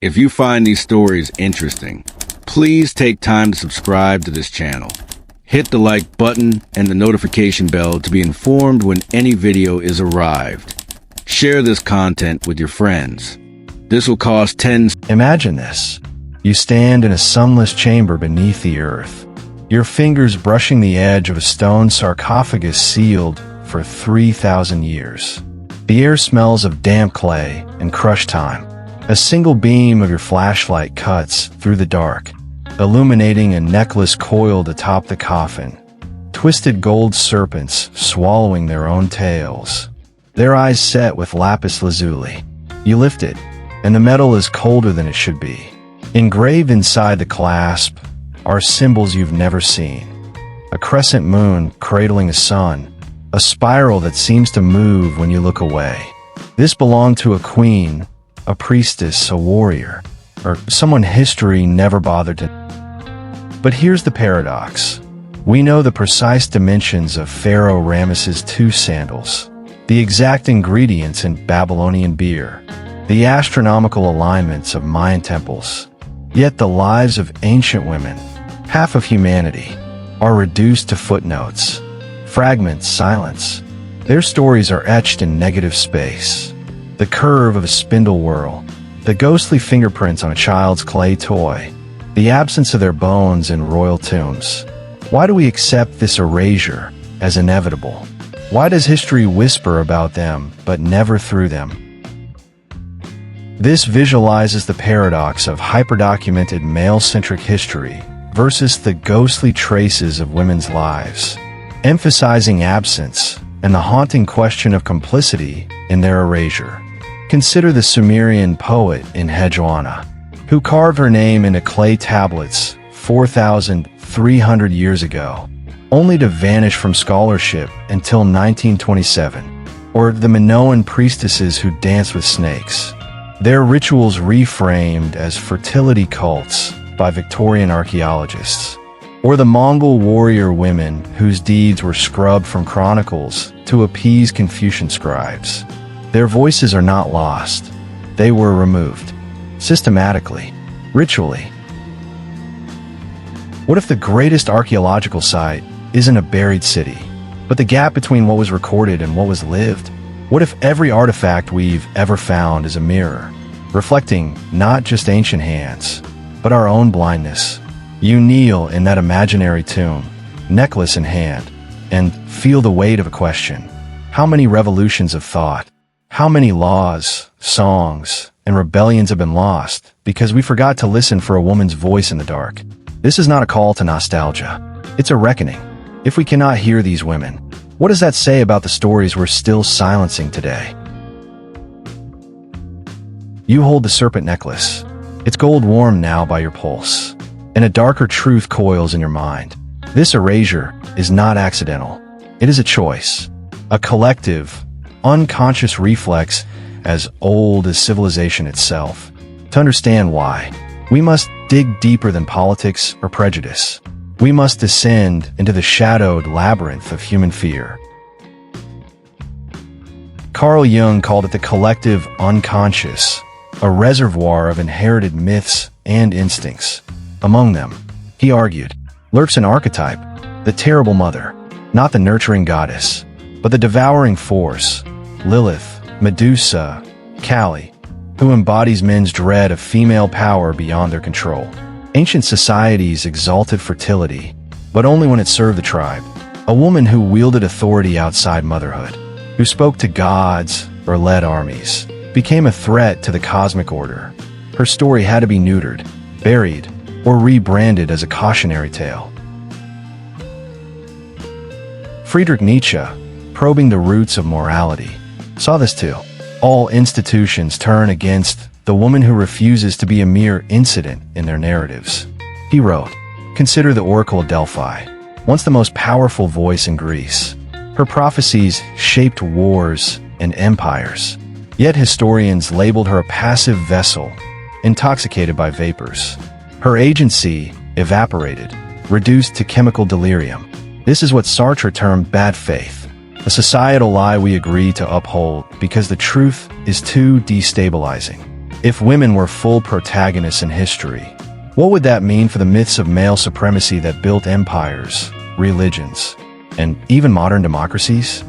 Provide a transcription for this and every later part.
If you find these stories interesting, please take time to subscribe to this channel. Hit the like button and the notification bell to be informed when any video is arrived. Share this content with your friends. This will cost tens. Imagine this. You stand in a sunless chamber beneath the earth, your fingers brushing the edge of a stone sarcophagus sealed for 3,000 years. The air smells of damp clay and crushed time. A single beam of your flashlight cuts through the dark, illuminating a necklace coiled atop the coffin. Twisted gold serpents swallowing their own tails. Their eyes set with lapis lazuli. You lift it, and the metal is colder than it should be. Engraved inside the clasp are symbols you've never seen. A crescent moon cradling a sun, a spiral that seems to move when you look away. This belonged to a queen, a priestess, a warrior, or someone history never bothered to. But here's the paradox. We know the precise dimensions of Pharaoh Ramesses II sandals, the exact ingredients in Babylonian beer, the astronomical alignments of Mayan temples. Yet the lives of ancient women, half of humanity, are reduced to footnotes, fragments, silence. Their stories are etched in negative space. The curve of a spindle whorl, the ghostly fingerprints on a child's clay toy, the absence of their bones in royal tombs. Why do we accept this erasure as inevitable? Why does history whisper about them but never through them? This visualizes the paradox of hyperdocumented male-centric history versus the ghostly traces of women's lives, emphasizing absence and the haunting question of complicity in their erasure. Consider the Sumerian poet in Hedjwana, who carved her name into clay tablets 4,300 years ago, only to vanish from scholarship until 1927, or the Minoan priestesses who danced with snakes, their rituals reframed as fertility cults by Victorian archaeologists, or the Mongol warrior women whose deeds were scrubbed from chronicles to appease Confucian scribes. Their voices are not lost. They were removed. Systematically. Ritually. What if the greatest archaeological site isn't a buried city, but the gap between what was recorded and what was lived? What if every artifact we've ever found is a mirror, reflecting not just ancient hands, but our own blindness? You kneel in that imaginary tomb, necklace in hand, and feel the weight of a question. How many revolutions of thought, how many laws, songs, and rebellions have been lost because we forgot to listen for a woman's voice in the dark? This is not a call to nostalgia. It's a reckoning. If we cannot hear these women, what does that say about the stories we're still silencing today? You hold the serpent necklace. Its gold warm now by your pulse, and a darker truth coils in your mind. This erasure is not accidental. It is a choice, a collective, unconscious reflex as old as civilization itself. To understand why, we must dig deeper than politics or prejudice. We must descend into the shadowed labyrinth of human fear. Carl Jung called it the collective unconscious, a reservoir of inherited myths and instincts. Among them, he argued, lurks an archetype, the terrible mother, not the nurturing goddess, but the devouring force, Lilith, Medusa, Kali, who embodies men's dread of female power beyond their control. Ancient societies exalted fertility, but only when it served the tribe. A woman who wielded authority outside motherhood, who spoke to gods or led armies, became a threat to the cosmic order. Her story had to be neutered, buried, or rebranded as a cautionary tale. Friedrich Nietzsche, probing the roots of morality, saw this too. All institutions turn against the woman who refuses to be a mere incident in their narratives. He wrote, "Consider the Oracle of Delphi, once the most powerful voice in Greece. Her prophecies shaped wars and empires, yet historians labeled her a passive vessel, intoxicated by vapors. Her agency evaporated, reduced to chemical delirium. This is what Sartre termed bad faith, a societal lie we agree to uphold because the truth is too destabilizing." If women were full protagonists in history, what would that mean for the myths of male supremacy that built empires, religions, and even modern democracies?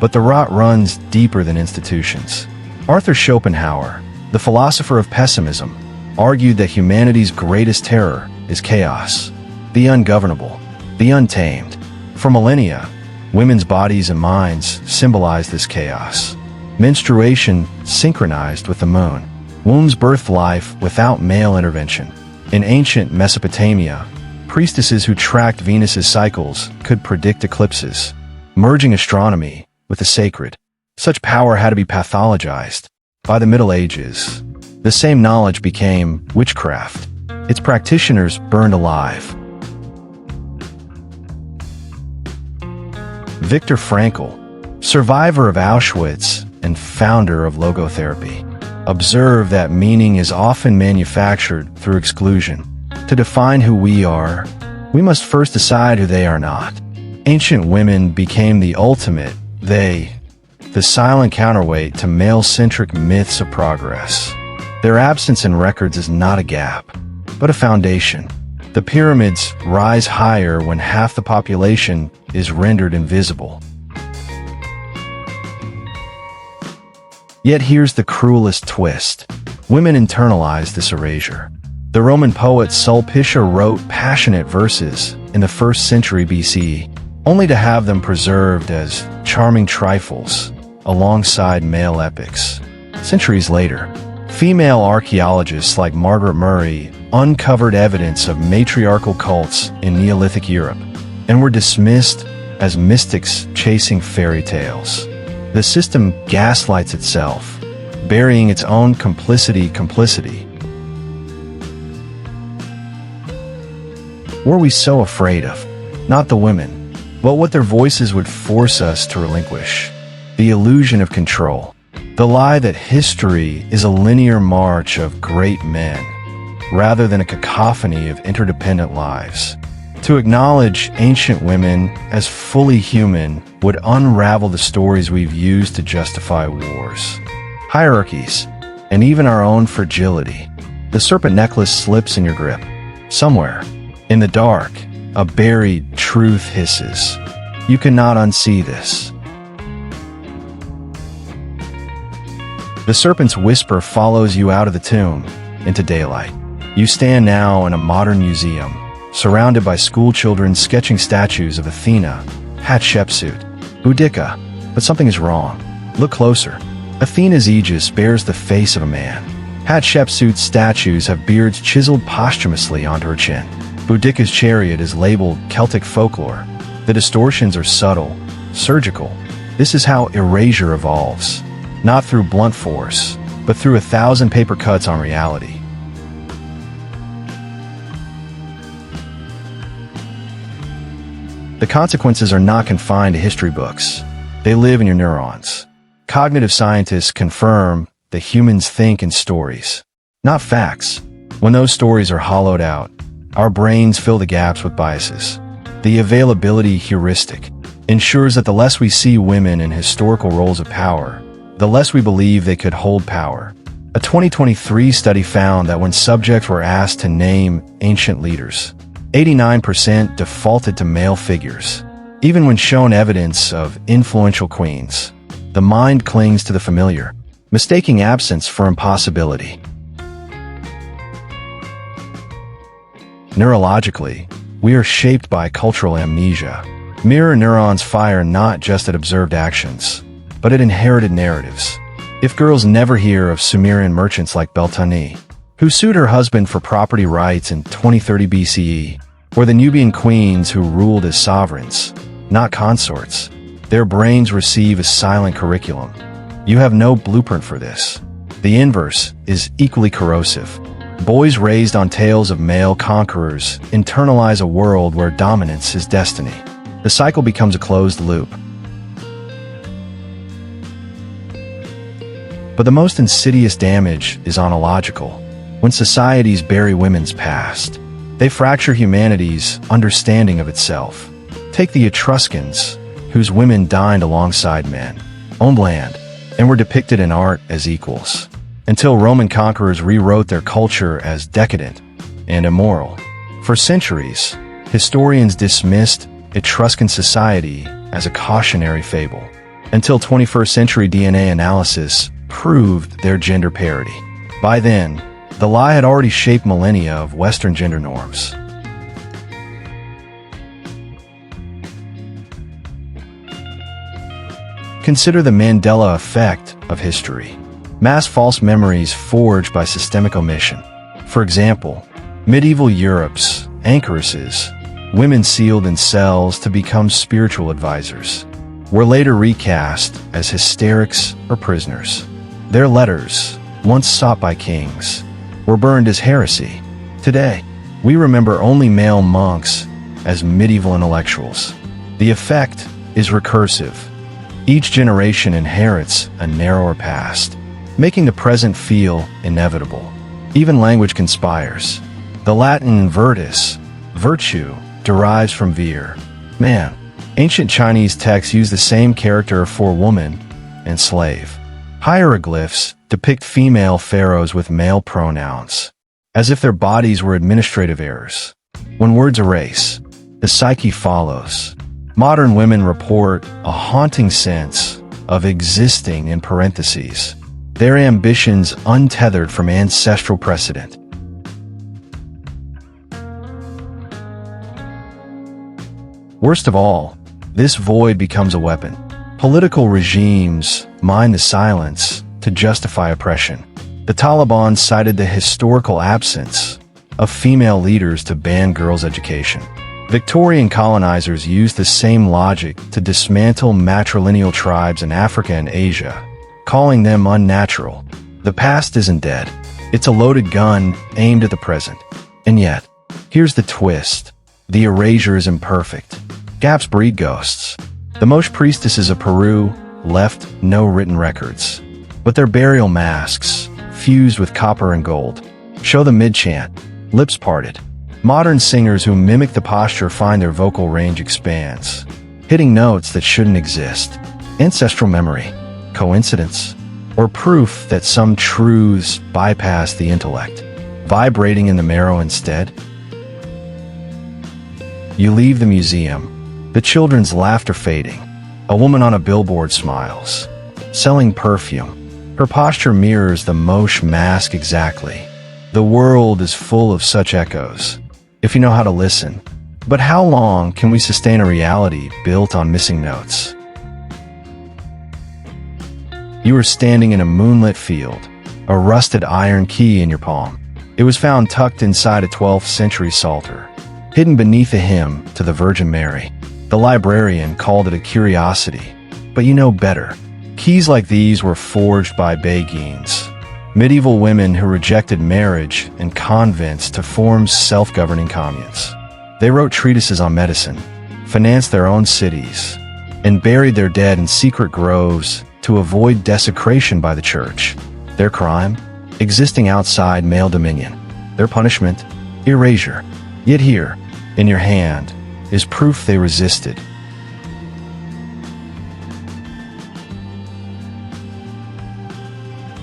But the rot runs deeper than institutions. Arthur Schopenhauer, the philosopher of pessimism, argued that humanity's greatest terror is chaos, the ungovernable, the untamed. For millennia, women's bodies and minds symbolized this chaos. Menstruation synchronized with the moon. Wombs birthed life without male intervention. In ancient Mesopotamia, priestesses who tracked Venus's cycles could predict eclipses, merging astronomy with the sacred. Such power had to be pathologized. By the Middle Ages, the same knowledge became witchcraft. Its practitioners burned alive. Viktor Frankl, survivor of Auschwitz and founder of logotherapy, observed that meaning is often manufactured through exclusion. To define who we are, we must first decide who they are not. Ancient women became the ultimate they, the silent counterweight to male-centric myths of progress. Their absence in records is not a gap, but a foundation. The pyramids rise higher when half the population is rendered invisible. Yet here's the cruelest twist. Women internalize this erasure. The Roman poet Sulpicia wrote passionate verses in the 1st century BCE, only to have them preserved as charming trifles alongside male epics. Centuries later, female archaeologists like Margaret Murray uncovered evidence of matriarchal cults in Neolithic Europe and were dismissed as mystics chasing fairy tales. The system gaslights itself, burying its own complicity. What are we so afraid of? Not the women, but what their voices would force us to relinquish. The illusion of control. The lie that history is a linear march of great men, rather than a cacophony of interdependent lives. To acknowledge ancient women as fully human would unravel the stories we've used to justify wars, hierarchies, and even our own fragility. The serpent necklace slips in your grip. Somewhere, in the dark, a buried truth hisses. You cannot unsee this. The serpent's whisper follows you out of the tomb, into daylight. You stand now in a modern museum, surrounded by schoolchildren sketching statues of Athena, Hatshepsut, Boudica, but something is wrong. Look closer. Athena's aegis bears the face of a man. Hatshepsut's statues have beards chiseled posthumously onto her chin. Boudica's chariot is labeled Celtic folklore. The distortions are subtle, surgical. This is how erasure evolves. Not through blunt force, but through 1,000 paper cuts on reality. The consequences are not confined to history books. They live in your neurons. Cognitive scientists confirm that humans think in stories, not facts. When those stories are hollowed out, our brains fill the gaps with biases. The availability heuristic ensures that the less we see women in historical roles of power, the less we believe they could hold power. A 2023 study found that when subjects were asked to name ancient leaders, 89% defaulted to male figures. Even when shown evidence of influential queens, the mind clings to the familiar, mistaking absence for impossibility. Neurologically, we are shaped by cultural amnesia. Mirror neurons fire not just at observed actions, but at inherited narratives. If girls never hear of Sumerian merchants like Beltane, who sued her husband for property rights in 2030 BCE, or the Nubian queens who ruled as sovereigns, not consorts, their brains receive a silent curriculum. You have no blueprint for this. The inverse is equally corrosive. Boys raised on tales of male conquerors internalize a world where dominance is destiny. The cycle becomes a closed loop. But the most insidious damage is ontological. When societies bury women's past, they fracture humanity's understanding of itself. Take the Etruscans, whose women dined alongside men. owned land, and were depicted in art as equals, until Roman conquerors rewrote their culture as decadent and immoral. For centuries, historians dismissed Etruscan society as a cautionary fable, until 21st century DNA analysis proved their gender parity. By then, the lie had already shaped millennia of Western gender norms. Consider the Mandela effect of history. Mass false memories forged by systemic omission. For example, medieval Europe's anchoresses, women sealed in cells to become spiritual advisors, were later recast as hysterics or prisoners. Their letters, once sought by kings, were burned as heresy. Today, we remember only male monks as medieval intellectuals. The effect is recursive. Each generation inherits a narrower past, making the present feel inevitable. Even language conspires. The Latin virtus, virtue, derives from vir, man. Ancient Chinese texts use the same character for woman and slave. Hieroglyphs depict female pharaohs with male pronouns, as if their bodies were administrative errors. When words erase, the psyche follows. Modern women report a haunting sense of existing in parentheses, their ambitions untethered from ancestral precedent. Worst of all, this void becomes a weapon. Political regimes mine the silence to justify oppression. The Taliban cited the historical absence of female leaders to ban girls' education. Victorian colonizers used the same logic to dismantle matrilineal tribes in Africa and Asia, calling them unnatural. The past isn't dead. It's a loaded gun aimed at the present. And yet, here's the twist. The erasure is imperfect. Gaps breed ghosts. The Moche priestesses of Peru left no written records, but their burial masks, fused with copper and gold, show the mid-chant, lips parted. Modern singers who mimic the posture find their vocal range expands, hitting notes that shouldn't exist. Ancestral memory, coincidence, or proof that some truths bypass the intellect, vibrating in the marrow instead? You leave the museum, the children's laughter fading. A woman on a billboard smiles, selling perfume. Her posture mirrors the Moche mask exactly. The world is full of such echoes, if you know how to listen. But how long can we sustain a reality built on missing notes? You are standing in a moonlit field, a rusted iron key in your palm. It was found tucked inside a 12th century psalter, hidden beneath a hymn to the Virgin Mary. The librarian called it a curiosity, but you know better. Keys like these were forged by Beguines, medieval women who rejected marriage and convents to form self-governing communes. They wrote treatises on medicine, financed their own cities, and buried their dead in secret groves to avoid desecration by the church. Their crime? Existing outside male dominion. Their punishment? Erasure. Yet here, in your hand, is proof they resisted.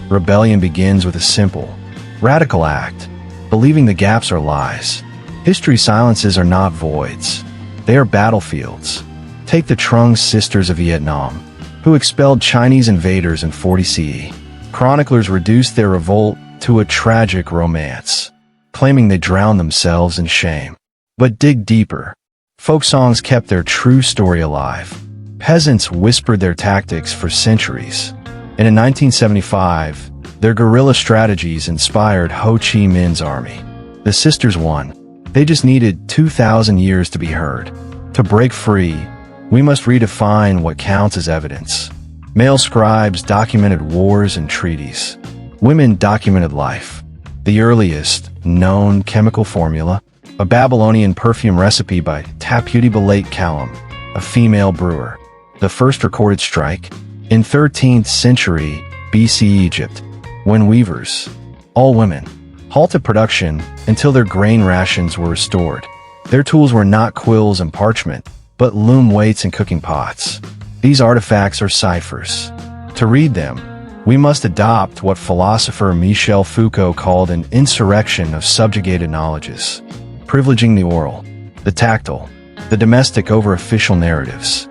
Rebellion begins with a simple, radical act, believing the gaps are lies. History silences are not voids. They are battlefields. Take the Trung sisters of Vietnam, who expelled Chinese invaders in 40 CE. Chroniclers reduced their revolt to a tragic romance, claiming they drowned themselves in shame. But dig deeper. Folk songs kept their true story alive. Peasants whispered their tactics for centuries. And in 1975, their guerrilla strategies inspired Ho Chi Minh's army. The sisters won. They just needed 2,000 years to be heard. To break free, we must redefine what counts as evidence. Male scribes documented wars and treaties. Women documented life. The earliest known chemical formula, a Babylonian perfume recipe by Tapestry Callum, a female brewer. The first recorded strike? In 13th century BC Egypt, when weavers, all women, halted production until their grain rations were restored. Their tools were not quills and parchment, but loom weights and cooking pots. These artifacts are ciphers, To read them, we must adopt what philosopher Michel Foucault called an insurrection of subjugated knowledges, privileging the oral, the tactile, the domestic over official narratives.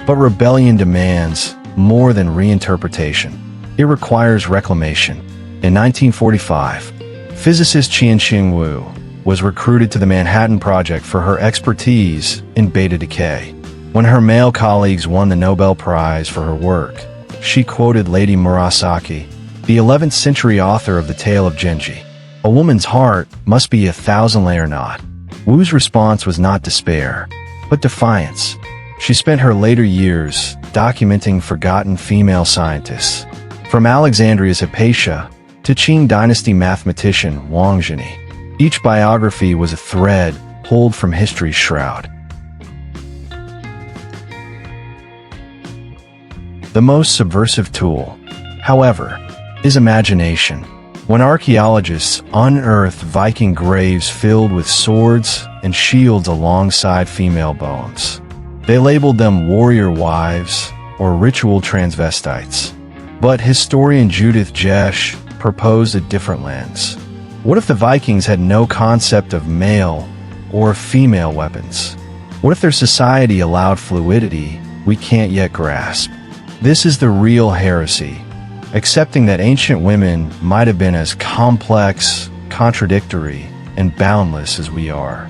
But rebellion demands more than reinterpretation. It requires reclamation. In 1945, physicist Qianxing Wu was recruited to the Manhattan Project for her expertise in beta decay. When her male colleagues won the Nobel Prize for her work, she quoted Lady Murasaki, the 11th century author of The Tale of Genji. "A woman's heart must be a thousand-layer knot." Wu's response was not despair, but defiance. She spent her later years documenting forgotten female scientists, from Alexandria's Hypatia to Qing dynasty mathematician Wang Zhini. Each biography was a thread pulled from history's shroud. The most subversive tool, however, is imagination. When archaeologists unearthed Viking graves filled with swords and shields alongside female bones, they labeled them warrior wives or ritual transvestites. But historian Judith Jesch proposed a different lens. What if the Vikings had no concept of male or female weapons? What if their society allowed fluidity we can't yet grasp? This is the real heresy, accepting that ancient women might have been as complex, contradictory, and boundless as we are.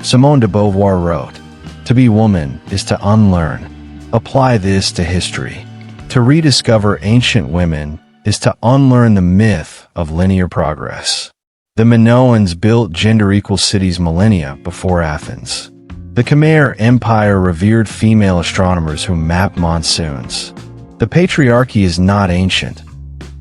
Simone de Beauvoir wrote, "To be woman is to unlearn." Apply this to history. To rediscover ancient women is to unlearn the myth of linear progress. The Minoans built gender-equal cities millennia before Athens. The Khmer Empire revered female astronomers who mapped monsoons. The patriarchy is not ancient.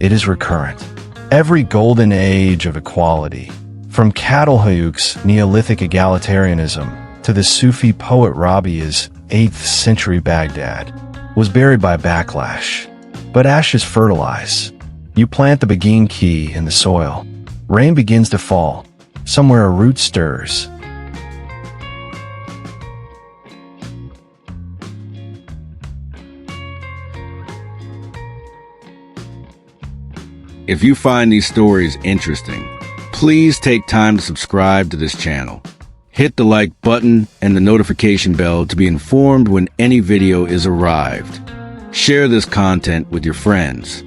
It is recurrent. Every golden age of equality, from Catalhoyuk's Neolithic egalitarianism to the Sufi poet Rabi'a's 8th century Baghdad, was buried by backlash. But ashes fertilize. You plant the beguine key in the soil. Rain begins to fall. Somewhere a root stirs. If you find these stories interesting, please take time to subscribe to this channel. Hit the like button and the notification bell to be informed when any video is arrived. Share this content with your friends.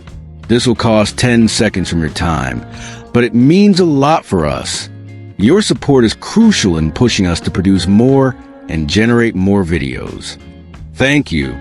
This will cost 10 seconds from your time, but it means a lot for us. Your support is crucial in pushing us to produce more and generate more videos. Thank you.